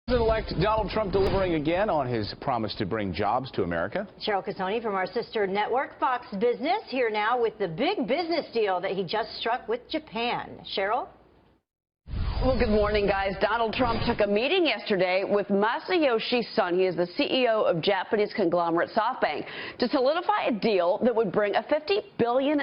President-elect Donald Trump delivering again on his promise to bring jobs to America. Cheryl Casoni from our sister network, Fox Business, here now with the big business deal that he just struck with Japan. Cheryl? Well, good morning, guys. Donald Trump took a meeting yesterday with Masayoshi Son. He is the CEO of Japanese conglomerate SoftBank to solidify a deal that would bring a $50 billion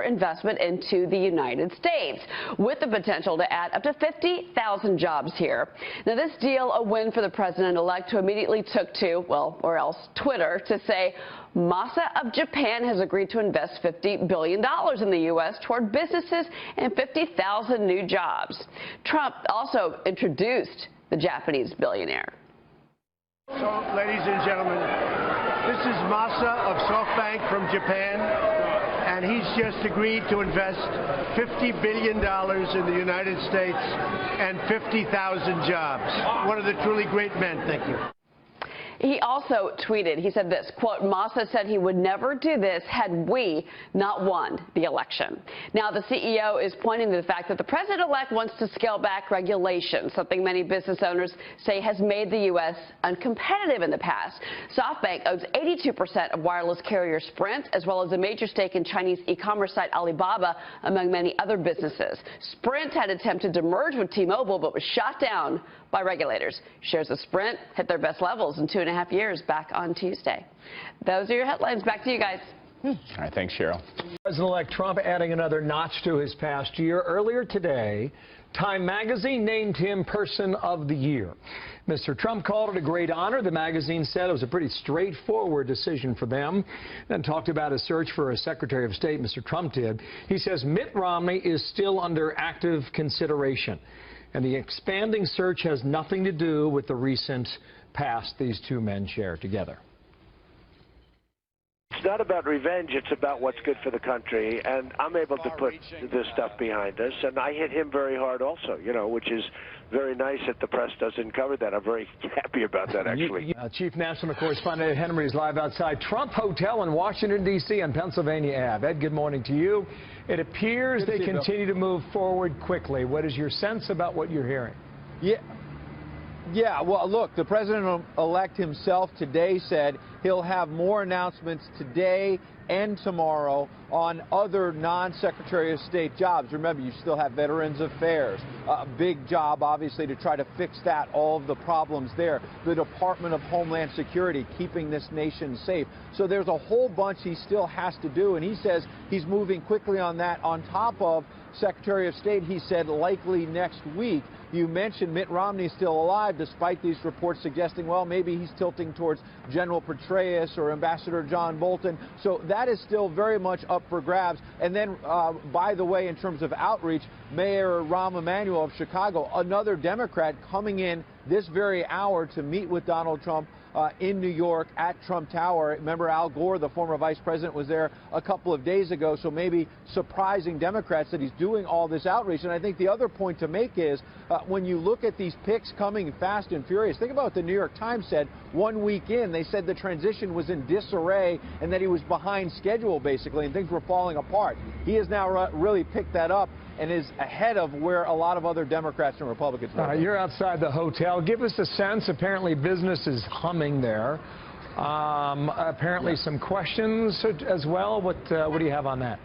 investment into the United States, with the potential to add up to 50,000 jobs here. Now, this deal, a win for the president-elect, who immediately took to, well, or else Twitter, to say Masa of Japan has agreed to invest $50 billion in the U.S. toward businesses and 50,000 new jobs. Trump also introduced the Japanese billionaire. So, ladies and gentlemen, this is Masa of SoftBank from Japan, and he's just agreed to invest $50 billion in the United States and 50,000 jobs. One of the truly great men. Thank you. He also tweeted, he said this, quote, Masa said he would never do this had we not won the election. Now, the CEO is pointing to the fact that the president-elect wants to scale back regulations, something many business owners say has made the U.S. uncompetitive in the past. SoftBank owns 82% of wireless carrier Sprint, as well as a major stake in Chinese e-commerce site Alibaba, among many other businesses. Sprint had attempted to merge with T-Mobile, but was shot down by regulators. Shares of Sprint hit their best levels in 2.5 years back on Tuesday. Those are your headlines. Back to you guys. All right, thanks, Cheryl. President-elect Trump adding another notch to his past year. Earlier today, Time magazine named him Person of the Year. Mr. Trump called it a great honor. The magazine said it was a pretty straightforward decision for them. Then talked about his search for a Secretary of State, Mr. Trump did. He says Mitt Romney is still under active consideration. And the expanding search has nothing to do with the recent past these two men share together. It's not about revenge. It's about what's good for the country. And I'm able to put this stuff behind us. And I hit him very hard also, you know, which is very nice that the press doesn't cover that. I'm very happy about that, actually. Chief National Correspondent Ed Henry is live outside Trump Hotel in Washington, D.C. on Pennsylvania Ave. Ed, good morning to you. It appears they continue to move forward quickly. What is your sense about what you're hearing? Yeah, well, look, the president-elect himself today said he'll have more announcements today and tomorrow on other non-Secretary of State jobs. Remember, you still have Veterans Affairs, a big job, obviously, to try to fix that, all of the problems there. The Department of Homeland Security, keeping this nation safe. So there's a whole bunch he still has to do, and he says he's moving quickly on that. On top of Secretary of State, he said likely next week. You mentioned Mitt Romney still alive, despite these reports suggesting, well, maybe he's tilting towards General Petraeus or Ambassador John Bolton. So that is still very much up for grabs. And then, by the way, in terms of outreach, Mayor Rahm Emanuel of Chicago, another Democrat, coming in this very hour to meet with Donald Trump in New York at Trump Tower. Remember, Al Gore, the former vice president, was there a couple of days ago, so maybe surprising Democrats that he's doing all this outreach. And I think the other point to make is when you look at these picks coming fast and furious, think about what the New York Times said 1 week in. They said the transition was in disarray and that he was behind schedule, basically, and things were falling apart. He has now really picked that up and is ahead of where a lot of other Democrats and Republicans are. You're outside the hotel. Give us a sense. Apparently business is humming there. Apparently some questions as well. What do you have on that?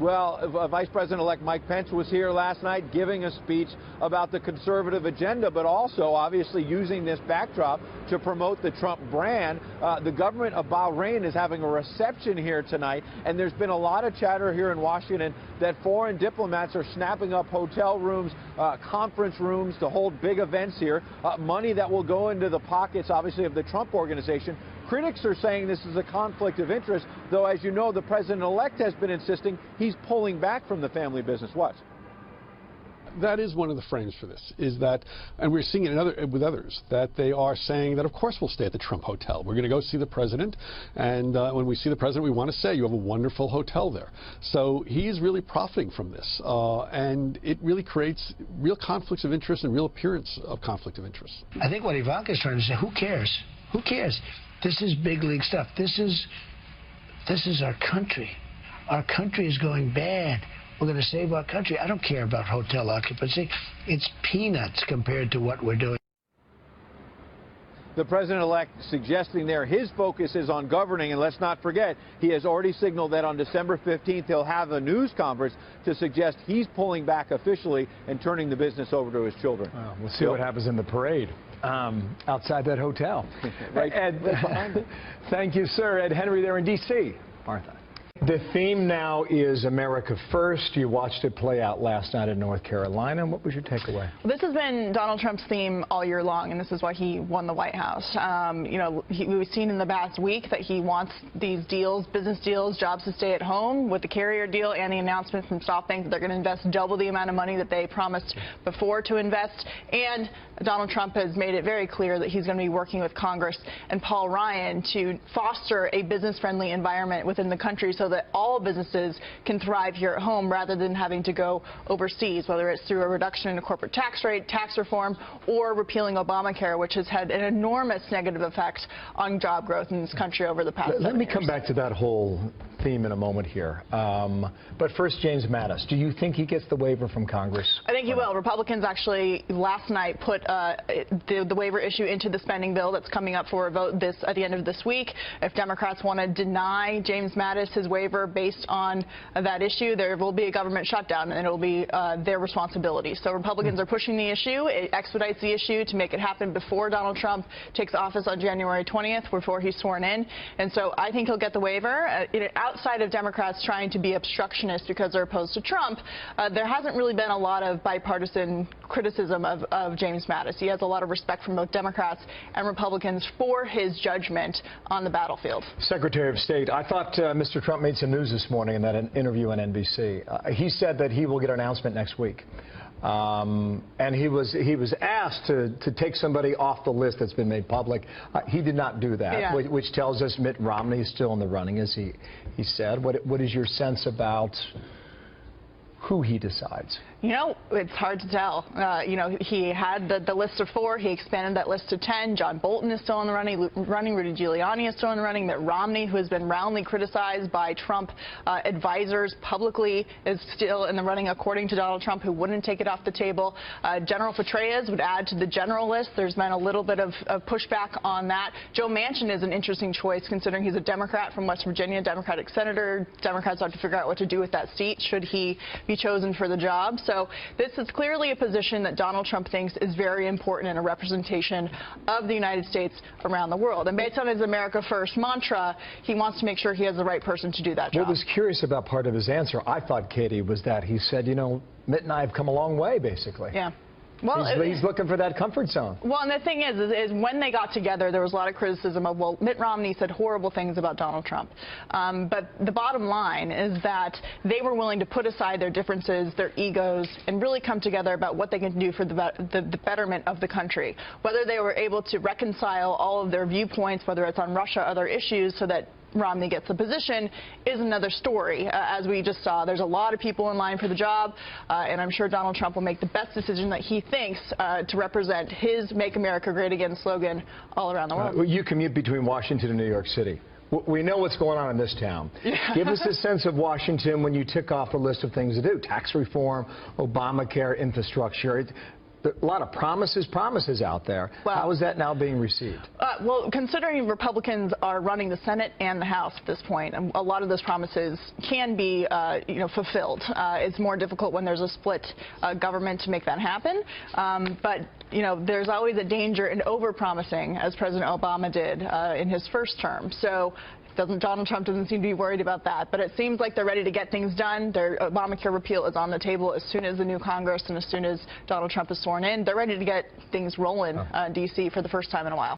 Well, Vice President-elect Mike Pence was here last night giving a speech about the conservative agenda, but also obviously using this backdrop to promote the Trump brand. The government of Bahrain is having a reception here tonight, and there's been a lot of chatter here in Washington that foreign diplomats are snapping up hotel rooms, conference rooms to hold big events here, money that will go into the pockets, obviously, of the Trump organization. Critics are saying this is a conflict of interest, though, as you know, the president-elect has been insisting he's pulling back from the family business. What? That is one of the frames for this, is that, and we're seeing it with others, that they are saying that, of course, we'll stay at the Trump Hotel. We're going to go see the president, and when we see the president, we want to say, you have a wonderful hotel there. So he's really profiting from this, and it really creates real conflicts of interest and real appearance of conflict of interest. I think what Ivanka is trying to say, who cares? Who cares? This is big league stuff. This is our country. Our country is going bad. we're going to save our country. I don't care about hotel occupancy. It's peanuts compared to what we're doing. The president-elect suggesting there his focus is on governing, and let's not forget, he has already signaled that on December 15th he'll have a news conference to suggest he's pulling back officially and turning the business over to his children. Well, we'll see what happens in the parade outside that hotel. Right. Ed, thank you, sir. Ed Henry there in D.C. Martha. The theme now is America First. You watched it play out last night in North Carolina. What was your takeaway? This has been Donald Trump's theme all year long, and this is why he won the White House. You know, we've seen in the past week that he wants these deals, business deals, jobs to stay at home with the carrier deal and the announcement from SoftBank that they're going to invest double the amount of money that they promised before to invest. And Donald Trump has made it very clear that he's going to be working with Congress and Paul Ryan to foster a business-friendly environment within the country so that all businesses can thrive here at home rather than having to go overseas, whether it's through a reduction in the corporate tax rate, tax reform, or repealing Obamacare, which has had an enormous negative effect on job growth in this country over the past 7 years. Let me come back to that whole theme in a moment here. But first, James Mattis, do you think he gets the waiver from Congress? I think he will. Republicans actually last night put the waiver issue into the spending bill that's coming up for a vote at the end of this week. If Democrats want to deny James Mattis his waiver based on that issue, there will be a government shutdown, and it will be their responsibility. So Republicans are pushing the issue. It expedites the issue to make it happen before Donald Trump takes office on January 20th, before he's sworn in. And so I think he'll get the waiver. Outside of Democrats trying to be obstructionist because they're opposed to Trump, there hasn't really been a lot of bipartisan criticism of James Mattis. He has a lot of respect from both Democrats and Republicans for his judgment on the battlefield. Secretary of State, I thought Mr. Trump made some news this morning in that interview on NBC. He said that he will get an announcement next week. And he was asked to take somebody off the list that's been made public. He did not do that, which tells us Mitt Romney is still in the running, as he said. What is your sense about who he decides? You know, it's hard to tell. You know, he had the list of 4. He expanded that list to 10. John Bolton is still in the running. Rudy Giuliani is still in the running. Mitt Romney, who has been roundly criticized by Trump advisors publicly, is still in the running, according to Donald Trump, who wouldn't take it off the table. General Petraeus would add to the general list. There's been a little bit of pushback on that. Joe Manchin is an interesting choice, considering he's a Democrat from West Virginia, Democratic senator. Democrats have to figure out what to do with that seat should he be chosen for the job. So this is clearly a position that Donald Trump thinks is very important in a representation of the United States around the world. And based on his America First mantra, he wants to make sure he has the right person to do that job. What was curious about part of his answer, I thought, Katie, was that he said, you know, Mitt and I have come a long way, basically. Yeah. Well, he's looking for that comfort zone. Well, and the thing is when they got together, there was a lot of criticism of, well, Mitt Romney said horrible things about Donald Trump. But the bottom line is that they were willing to put aside their differences, their egos, and really come together about what they can do for the betterment of the country. Whether they were able to reconcile all of their viewpoints, whether it's on Russia or other issues, so that Romney gets the position, is another story. As we just saw, there's a lot of people in line for the job, and I'm sure Donald Trump will make the best decision that he thinks to represent his Make America Great Again slogan all around the world. You commute between Washington and New York City. We know what's going on in this town. Yeah. Give us a sense of Washington when you tick off a list of things to do. Tax reform, Obamacare, infrastructure. A lot of promises out there. Well, how is that now being received? Well, considering Republicans are running the Senate and the House at this point, a lot of those promises can be, fulfilled. It's more difficult when there's a split government to make that happen. But there's always a danger in over-promising, as President Obama did in his first term. So Donald Trump doesn't seem to be worried about that, but it seems like they're ready to get things done. Their Obamacare repeal is on the table as soon as the new Congress and as soon as Donald Trump is sworn in. They're ready to get things rolling in D.C. for the first time in a while.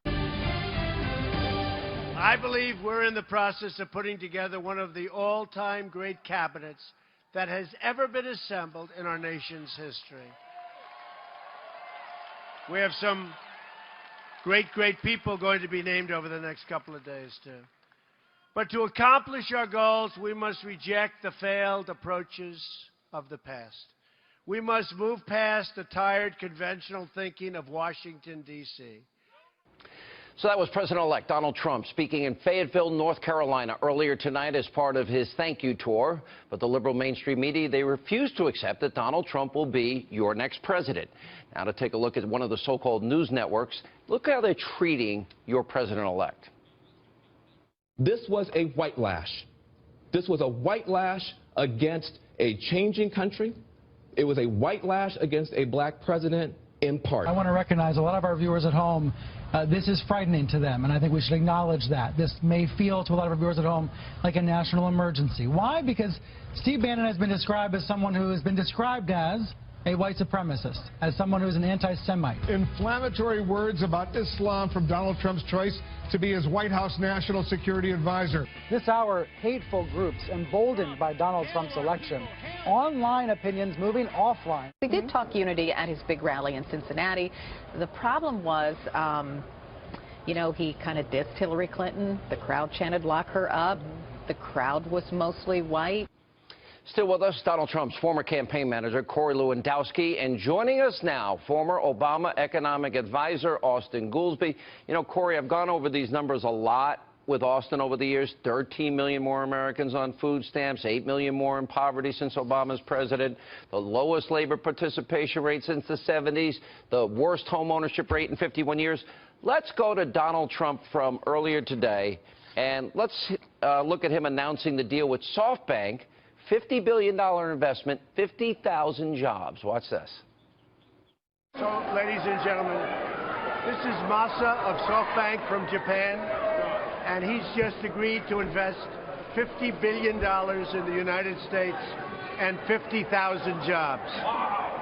I believe we're in the process of putting together one of the all-time great cabinets that has ever been assembled in our nation's history. We have some great people going to be named over the next couple of days, too. But to accomplish our goals, we must reject the failed approaches of the past. We must move past the tired conventional thinking of Washington, D.C. So that was President-elect Donald Trump speaking in Fayetteville, North Carolina earlier tonight as part of his thank you tour. But the liberal mainstream media, they refuse to accept that Donald Trump will be your next president. Now to take a look at one of the so-called news networks, look how they're treating your president-elect. This was a white lash. This was a white lash against a changing country. It was a white lash against a black president in part. I want to recognize a lot of our viewers at home. This is frightening to them, and I think we should acknowledge that. This may feel to a lot of our viewers at home like a national emergency. Why? Because Steve Bannon has been described as someone who has been described as a white supremacist, as someone who is an anti-Semite. Inflammatory words about Islam from Donald Trump's choice to be his White House National Security Advisor. This hour, hateful groups emboldened by Donald Trump's election. Online opinions moving offline. He did talk unity at his big rally in Cincinnati. The problem was, you know, he kind of dissed Hillary Clinton. The crowd chanted, "Lock her up." The crowd was mostly white. Still with us, Donald Trump's former campaign manager, Corey Lewandowski, and joining us now, former Obama economic advisor, Austin Goolsbee. You know, Corey, I've gone over these numbers a lot with Austin over the years. 13 million more Americans on food stamps, 8 million more in poverty since Obama's president, the lowest labor participation rate since the 70s, the worst home ownership rate in 51 years. Let's go to Donald Trump from earlier today, and let's look at him announcing the deal with SoftBank. $50 billion investment, 50,000 jobs. Watch this. So, ladies and gentlemen, this is Masa of SoftBank from Japan, and he's just agreed to invest $50 billion in the United States and 50,000 jobs.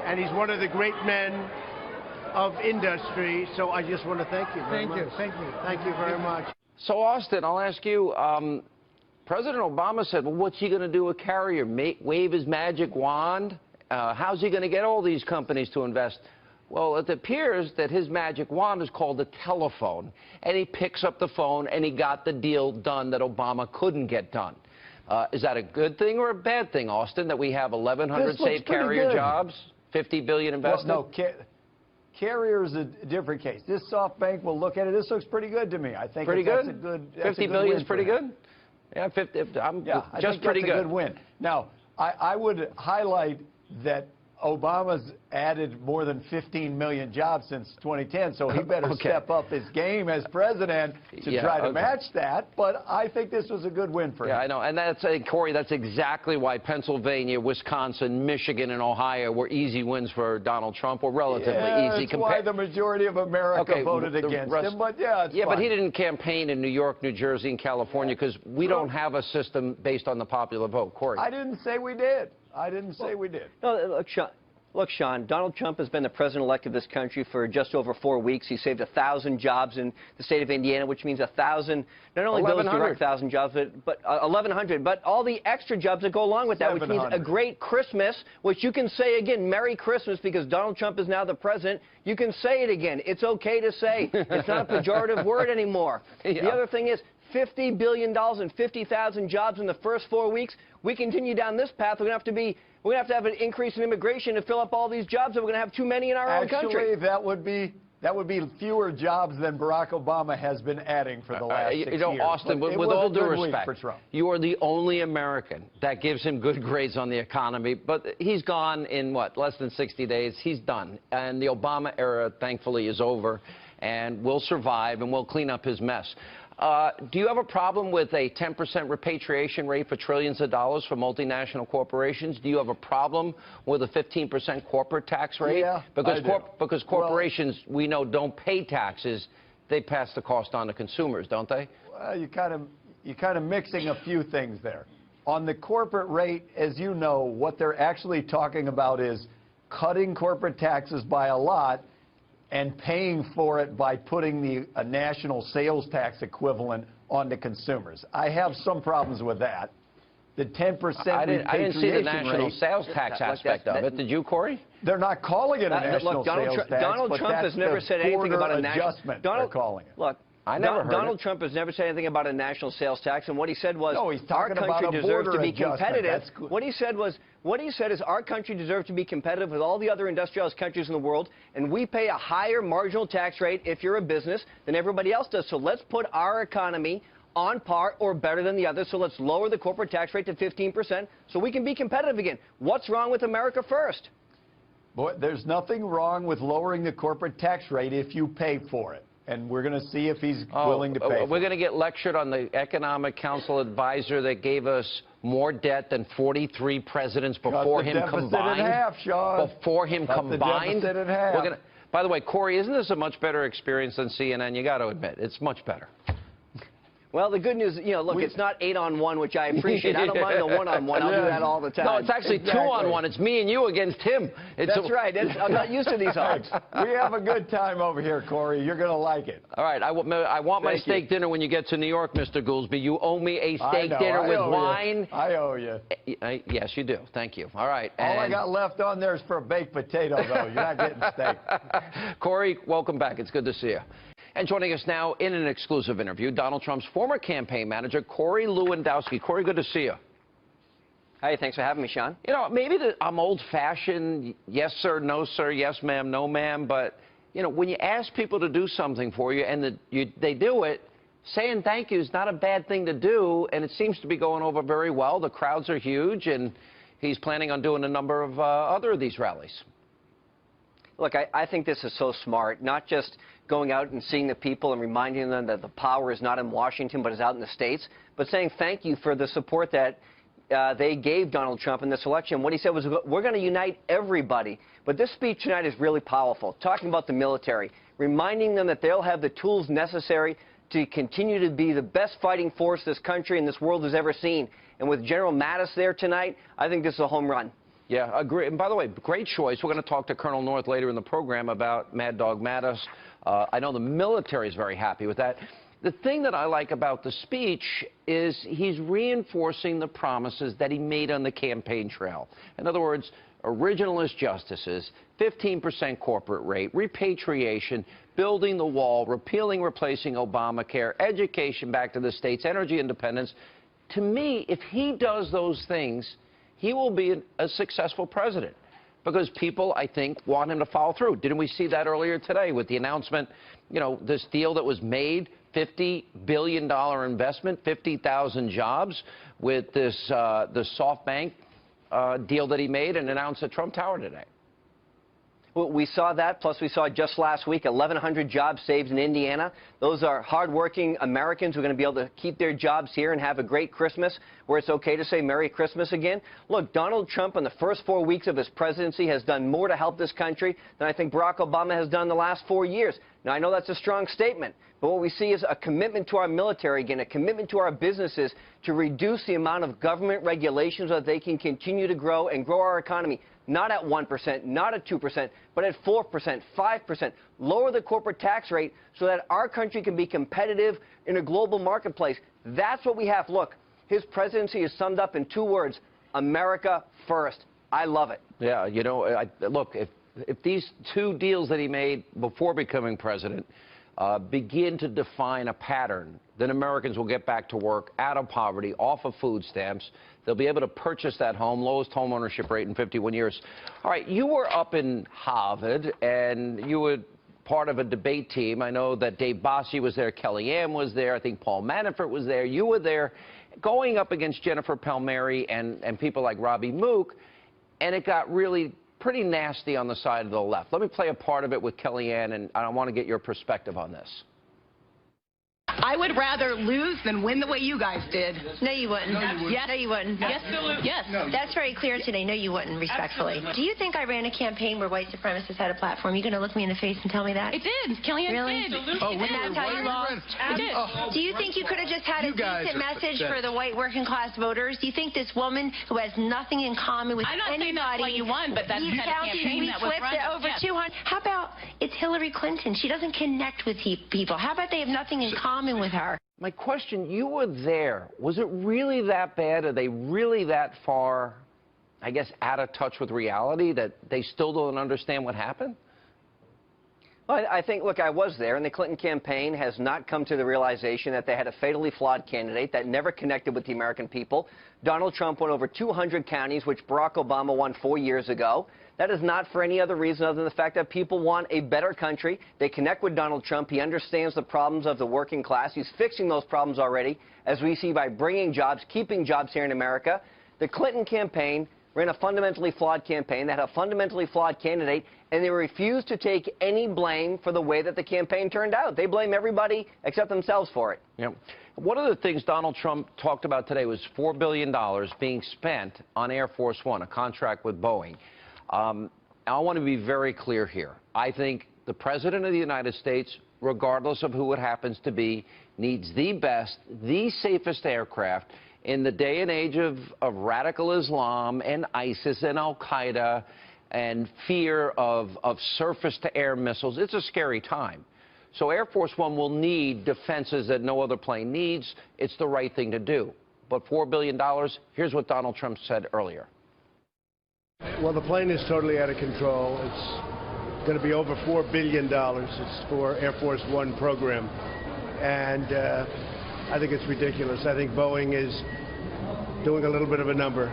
And he's one of the great men of industry, so I just want to thank you very much. Thank you. Thank you very much. So, Austin, I'll ask you, President Obama said, well, what's he going to do with Carrier? Wave his magic wand? How's he going to get all these companies to invest? Well, it appears that his magic wand is called a telephone, and he picks up the phone, and he got the deal done that Obama couldn't get done. Is that a good thing or a bad thing, Austin, that we have 1,100 safe Carrier jobs, $50 billion invested? Well, no, Carrier is a different case. This SoftBank will look at it. This looks pretty good to me. I think pretty that's good? a good. $50 billion is pretty good? Yeah, 50. I just think pretty that's a good win. Now, I would highlight that Obama's added more than 15 million jobs since 2010, so he better step up his game as president to try to match that. But I think this was a good win for him. Yeah, I know. And that's, Corey, that's exactly why Pennsylvania, Wisconsin, Michigan, and Ohio were easy wins for Donald Trump, or relatively easy. That's why the majority of America voted against him. But it's but fine. he didn't campaign in New York, New Jersey, and California because we don't have a system based on the popular vote. Corey. I didn't say we did. I didn't say we did. No, look, Sean, Donald Trump has been the president-elect of this country for just over 4 weeks. He saved 1,000 jobs in the state of Indiana, which means 1,000, not only those direct 1,000 jobs, but 1,100, but all the extra jobs that go along with that, which means a great Christmas, which you can say again, Merry Christmas, because Donald Trump is now the president. You can say it again. It's okay to say. It's not a pejorative word anymore. The other thing is, $50 billion and 50,000 jobs in the first 4 weeks. We continue down this path. We're going to have to have an increase in immigration to fill up all these jobs, and we're going to have too many in our own country. Actually, that would be fewer jobs than Barack Obama has been adding for the last 6 years. Austin, with all due respect, you are the only American that gives him good grades on the economy. But he's gone in, what, less than 60 days? He's done. And the Obama era, thankfully, is over. And we'll survive, and we'll clean up his mess. Do you have a problem with a 10% repatriation rate for trillions of dollars for multinational corporations? Do you have a problem with a 15% corporate tax rate? Yeah, because corporations, we know, don't pay taxes. They pass the cost on to consumers, don't they? Well, you're kind of mixing a few things there. On the corporate rate, as you know, what they're actually talking about is cutting corporate taxes by a lot and paying for it by putting a national sales tax equivalent onto consumers. I have some problems with that. The 10% repatriation I didn't see the national rate, sales tax aspect of it. Did you, Corey? They're not calling it a national sales tax, Donald but Trump that's has never the said anything about a national adjustment. They're calling it. Look, I never heard Donald it. Trump has never said anything about a national sales tax, and what he said was No, he's our talking about country a deserves to border be adjustment. competitive. That's good. What he said is our country deserves to be competitive with all the other industrialized countries in the world, and we pay a higher marginal tax rate if you're a business than everybody else does. So let's put our economy on par or better than the others. So let's lower the corporate tax rate to 15% so we can be competitive again. What's wrong with America First? Boy, there's nothing wrong with lowering the corporate tax rate if you pay for it. And we're going to see if he's willing to pay for it. We're going to get lectured on the Economic Council advisor that gave us more debt than 43 presidents before him combined. Cut the deficit in half, Sean. Before him combined. The deficit in half. By the way, Corey, isn't this a much better experience than CNN? You got to admit, it's much better. Well, the good news, look, it's not 8-on-1, which I appreciate. I don't mind the 1-on-1. I'll do that all the time. No, it's actually 2-on-1. It's me and you against him. That's right. I'm not used to these odds. We have a good time over here, Corey. You're going to like it. All right. I want my steak dinner when you get to New York, Mr. Goolsbee. You owe me a steak dinner with wine. I owe you. Yes, you do. Thank you. All right. All I got left on there is for a baked potato, though. You're not getting steak. Corey, welcome back. It's good to see you. And joining us now in an exclusive interview, Donald Trump's former campaign manager, Corey Lewandowski. Corey, good to see you. Hey, thanks for having me, Sean. You know, maybe I'm old-fashioned, yes, sir, no, sir, yes, ma'am, no, ma'am, but, when you ask people to do something for you and they do it, saying thank you is not a bad thing to do, and it seems to be going over very well. The crowds are huge, and he's planning on doing a number of other of these rallies. Look, I think this is so smart, not just going out and seeing the people and reminding them that the power is not in Washington but is out in the States, but saying thank you for the support that they gave Donald Trump in this election. What he said was, we're going to unite everybody. But this speech tonight is really powerful, talking about the military, reminding them that they'll have the tools necessary to continue to be the best fighting force this country and this world has ever seen. And with General Mattis there tonight, I think this is a home run. Yeah, agree. And by the way, great choice. We're going to talk to Colonel North later in the program about Mad Dog Mattis. I know the military is very happy with that. The thing that I like about the speech is he's reinforcing the promises that he made on the campaign trail. In other words, originalist justices, 15% corporate rate, repatriation, building the wall, repealing, replacing Obamacare, education back to the states, energy independence. To me, if he does those things, he will be a successful president because people, I think, want him to follow through. Didn't we see that earlier today with the announcement, this deal that was made, $50 billion investment, 50,000 jobs with this the SoftBank deal that he made and announced at Trump Tower today? Well, we saw that, plus we saw just last week 1,100 jobs saved in Indiana. Those are hardworking Americans who are going to be able to keep their jobs here and have a great Christmas, where it's okay to say Merry Christmas again. Look, Donald Trump in the first 4 weeks of his presidency has done more to help this country than I think Barack Obama has done the last 4 years. Now, I know that's a strong statement, but what we see is a commitment to our military, again, a commitment to our businesses to reduce the amount of government regulations so that they can continue to grow and grow our economy. Not at 1%, not at 2%, but at 4%, 5%. Lower the corporate tax rate so that our country can be competitive in a global marketplace. That's what we have. Look, his presidency is summed up in 2 words, America first. I love it. Yeah, look, if these 2 deals that he made before becoming president begin to define a pattern, then Americans will get back to work, out of poverty, off of food stamps. They'll be able to purchase that home, lowest home ownership rate in 51 years. All right, you were up in Harvard, and you were part of a debate team. I know that Dave Bossie was there, Kellyanne was there, I think Paul Manafort was there. You were there going up against Jennifer Palmieri and people like Robbie Mook, and it got really pretty nasty on the side of the left. Let me play a part of it with Kellyanne, and I want to get your perspective on this. I would rather lose than win the way you guys did. No, you wouldn't. Yes. No, you wouldn't. Yes. Yes. That's very clear today. No, you wouldn't, respectfully. Absolutely. Do you think I ran a campaign where white supremacists had a platform? You going to look me in the face and tell me that? It did. Kellyanne really? did. Oh, and that's how you lost? It did. Do you think you could have just had a decent message for the white working class voters? Do you think this woman who has nothing in common with anybody... I'm not saying that's why you won, but that's kind of campaign that was run. Over 200. How about it's Hillary Clinton? She doesn't connect with people. How about they have nothing in common with her? My question, you were there. Was it really that bad? Are they really that far, I guess, out of touch with reality that they still don't understand what happened? Well, I think, look, I was there, and the Clinton campaign has not come to the realization that they had a fatally flawed candidate that never connected with the American people. Donald Trump won over 200 counties, which Barack Obama won 4 years ago. That is not for any other reason other than the fact that people want a better country. They connect with Donald Trump. He understands the problems of the working class. He's fixing those problems already, as we see by bringing jobs, keeping jobs here in America. The Clinton campaign ran a fundamentally flawed campaign. They had a fundamentally flawed candidate, and they refused to take any blame for the way that the campaign turned out. They blame everybody except themselves for it. Yeah. One of the things Donald Trump talked about today was $4 billion being spent on Air Force One, a contract with Boeing. I want to be very clear here. I think the President of the United States, regardless of who it happens to be, needs the best, the safest aircraft. In the day and age of radical Islam and ISIS and Al-Qaeda and fear of surface-to-air missiles, it's a scary time. So Air Force One will need defenses that no other plane needs. It's the right thing to do. But $4 billion, here's what Donald Trump said earlier. Well, the plane is totally out of control. It's going to be over $4 billion. It's for Air Force One program. And I think it's ridiculous. I think Boeing is doing a little bit of a number.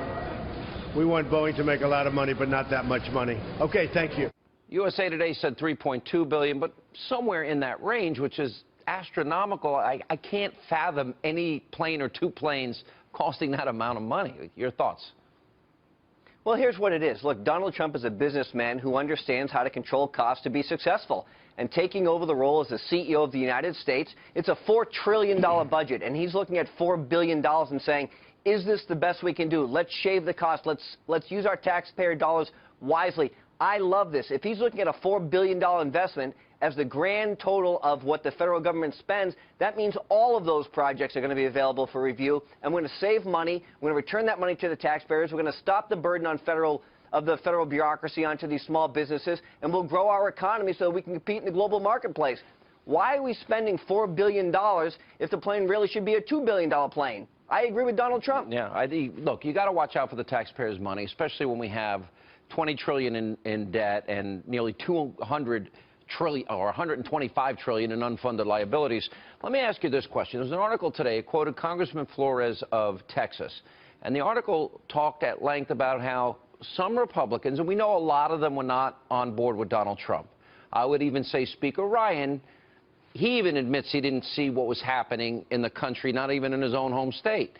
We want Boeing to make a lot of money, but not that much money. Okay, thank you. USA Today said $3.2 billion, but somewhere in that range, which is astronomical. I can't fathom any plane or two planes costing that amount of money. Your thoughts? Well, here's what it is. Look, Donald Trump is a businessman who understands how to control costs to be successful. And taking over the role as the CEO of the United States, it's a $4 trillion budget, and he's looking at $4 billion and saying, is this the best we can do? Let's shave the cost. Let's use our taxpayer dollars wisely. I love this. If he's looking at a $4 billion investment as the grand total of what the federal government spends, that means all of those projects are going to be available for review, and we're going to save money. We're going to return that money to the taxpayers. We're going to stop the burden on the federal bureaucracy onto these small businesses, and we'll grow our economy so that we can compete in the global marketplace. Why are we spending $4 billion if the plane really should be a $2 billion plane? I agree with Donald Trump. Yeah, look, you got to watch out for the taxpayers' money, especially when we have $20 trillion in debt and nearly $200 trillion or $125 trillion in unfunded liabilities. Let me ask you this question. There's an article today. It quoted Congressman Flores of Texas, and the article talked at length about how some Republicans, and we know a lot of them were not on board with Donald Trump. I would even say Speaker Ryan, he even admits he didn't see what was happening in the country, not even in his own home state.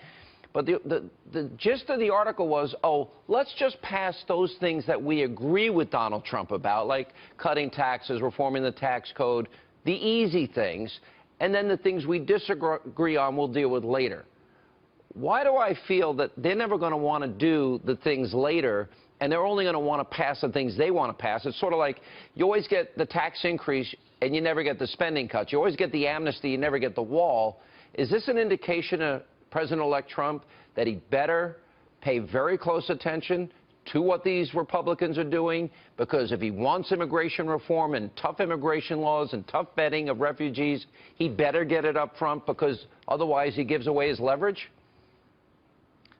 But the gist of the article was, oh, let's just pass those things that we agree with Donald Trump about, like cutting taxes, reforming the tax code, the easy things, and then the things we disagree on we'll deal with later. Why do I feel that they're never going to want to do the things later, and they're only going to want to pass the things they want to pass? It's sort of like you always get the tax increase, and you never get the spending cuts. You always get the amnesty, you never get the wall. Is this an indication of President-elect Trump that he better pay very close attention to what these Republicans are doing? Because if he wants immigration reform and tough immigration laws and tough vetting of refugees, he better get it up front, because otherwise he gives away his leverage?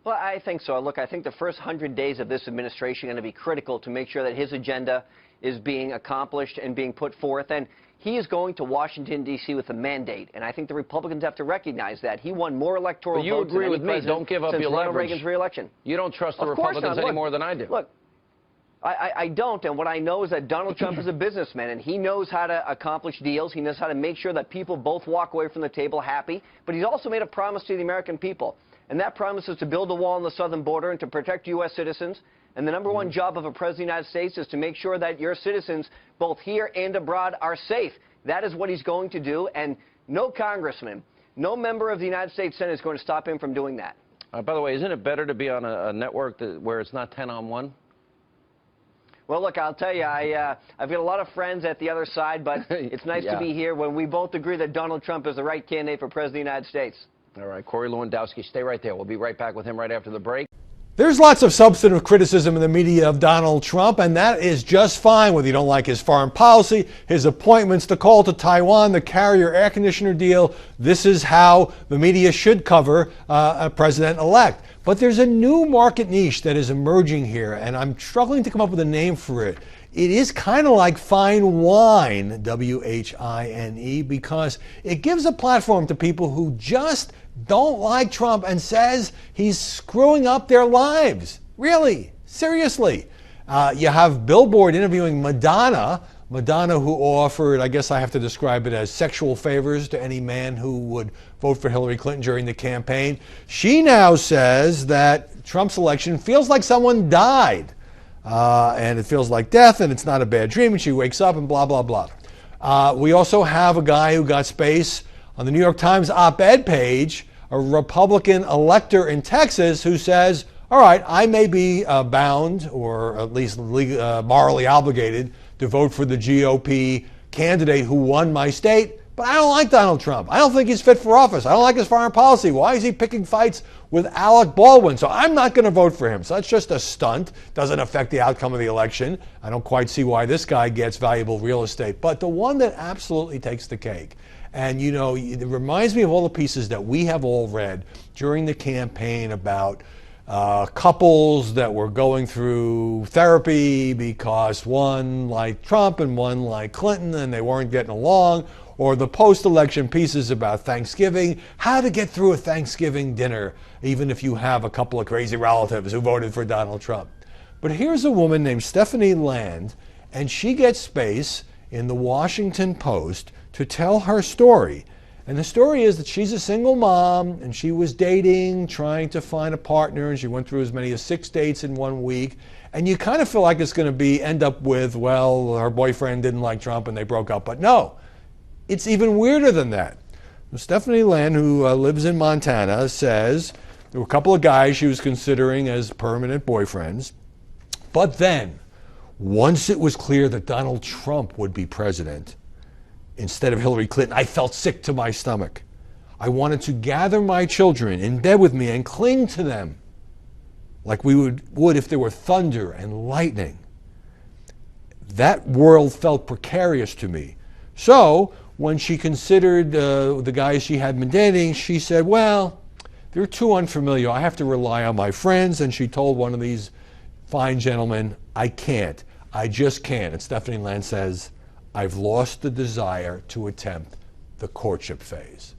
Well, I think so. Look, I think the first 100 days of this administration are going to be critical to make sure that his agenda is being accomplished and being put forth. And he is going to Washington, D.C. with a mandate, and I think the Republicans have to recognize that. He won more electoral votes than any president Don't give up since your Ronald leverage. Reagan's re-election. You don't trust the Republicans any more than I do. Look, I don't, and what I know is that Donald Trump is a businessman, and he knows how to accomplish deals. He knows how to make sure that people both walk away from the table happy, but he's also made a promise to the American people, and that promise is to build a wall on the southern border and to protect U.S. citizens. And the number one job of a president of the United States is to make sure that your citizens, both here and abroad, are safe. That is what he's going to do, and no congressman, no member of the United States Senate is going to stop him from doing that. By the way, isn't it better to be on a network where it's not 10-on-1? Well, look, I'll tell you, I've got a lot of friends at the other side, but it's nice to be here when we both agree that Donald Trump is the right candidate for President of the United States. All right, Corey Lewandowski, stay right there. We'll be right back with him right after the break. There's lots of substantive criticism in the media of Donald Trump, and that is just fine, whether you don't like his foreign policy, his appointments, the call to Taiwan, the Carrier air conditioner deal. This is how the media should cover a president-elect. But there's a new market niche that is emerging here, and I'm struggling to come up with a name for it. It is kind of like fine wine, W-H-I-N-E, because it gives a platform to people who just don't like Trump and says he's screwing up their lives. Really, seriously. You have Billboard interviewing Madonna who offered, I guess I have to describe it as sexual favors to any man who would vote for Hillary Clinton during the campaign. She now says that Trump's election feels like someone died. And it feels like death, and it's not a bad dream, and she wakes up and blah, blah, blah. We also have a guy who got space on the New York Times op-ed page, a Republican elector in Texas who says, all right, I may be bound, or at least morally obligated, to vote for the GOP candidate who won my state, but I don't like Donald Trump. I don't think he's fit for office. I don't like his foreign policy. Why is he picking fights with Alec Baldwin? So I'm not going to vote for him. So that's just a stunt. Doesn't affect the outcome of the election. I don't quite see why this guy gets valuable real estate. But the one that absolutely takes the cake, and you know, it reminds me of all the pieces that we have all read during the campaign about couples that were going through therapy because one liked Trump and one liked Clinton and they weren't getting along, or the post-election pieces about Thanksgiving, how to get through a Thanksgiving dinner, even if you have a couple of crazy relatives who voted for Donald Trump. But here's a woman named Stephanie Land, and she gets space in the Washington Post to tell her story. And the story is that she's a single mom, and she was dating, trying to find a partner, and she went through as many as 6 dates in 1 week. And you kind of feel like it's going to end up with, well, her boyfriend didn't like Trump and they broke up. But no, it's even weirder than that. Stephanie Land, who lives in Montana, says there were a couple of guys she was considering as permanent boyfriends. But then, once it was clear that Donald Trump would be president instead of Hillary Clinton, I felt sick to my stomach. I wanted to gather my children in bed with me and cling to them like we would if there were thunder and lightning. That world felt precarious to me. So when she considered the guys she had been dating, she said, well, they're too unfamiliar. I have to rely on my friends. And she told one of these fine gentlemen, I can't. I just can't. And Stephanie Land says, I've lost the desire to attempt the courtship phase.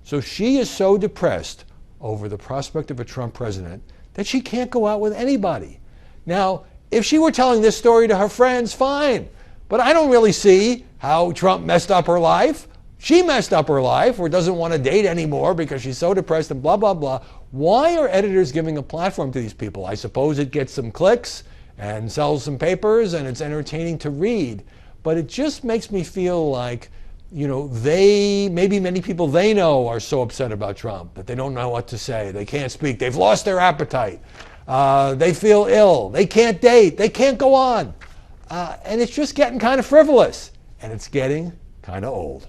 So she is so depressed over the prospect of a Trump president that she can't go out with anybody. Now, if she were telling this story to her friends, fine. But I don't really see how Trump messed up her life. She messed up her life or doesn't want to date anymore because she's so depressed and blah, blah, blah. Why are editors giving a platform to these people? I suppose it gets some clicks and sells some papers and it's entertaining to read. But it just makes me feel like, you know, maybe many people they know are so upset about Trump that they don't know what to say. They can't speak. They've lost their appetite. They feel ill. They can't date. They can't go on. And it's just getting kind of frivolous. And it's getting kind of old.